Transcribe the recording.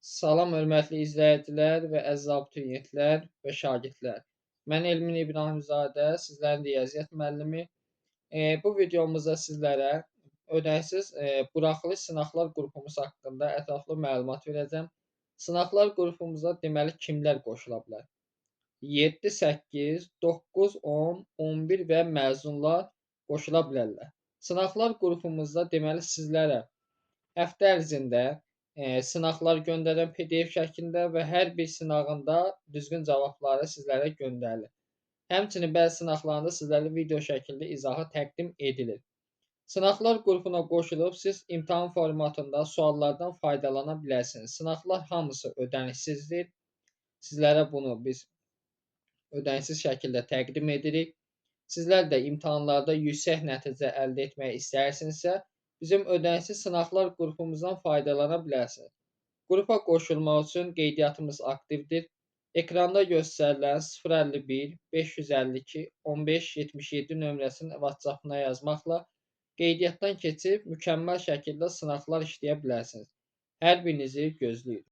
Salam, hörmətli izləyicilər və əziz abituriyentlər və şagirdlər. Mən Elmin İbrahimzadə, sizlərin riyaziyyat müəllimi. Bu videomuzda sizlərə ödənişsiz buraxılış sınaqlar qrupumuz haqqında ətraflı məlumat verəcəm. Sınaqlar qrupumuza deməli kimlər qoşula bilər? 7, 8, 9, 10, 11 və məzunlar qoşula bilərlər. Sınaqlar qrupumuzda deməli sizlərə həftə ərzində sınaqlar göndərən PDF şəklində və hər bir sınağında düzgün cavabları sizlərə göndərilir. Həmçinin bəzi sınaqlarında sizlərə video şəklində izahı təqdim edilir. Sınaqlar qrupuna qoşulub siz imtahan formatında suallardan faydalana bilərsiniz. Sınaqlar hamısı ödənişsizdir. Sizlərə bunu biz ödənişsiz şəkildə təqdim edirik. Sizlər də imtahanlarda yüksək nəticə əldə etmək istəyirsinizsə, bizim ödənişsiz sınaqlar qrupumuzdan faydalana bilərsiniz. Qrupa qoşulmaq üçün qeydiyyatımız aktivdir. Ekranda göstərilən 051 552 15 77 nömrəsinin WhatsApp-ına yazmaqla qeydiyyatdan keçib mükəmməl şəkildə sınaqlar işləyə bilərsiniz. Hər birinizi gözləyirik.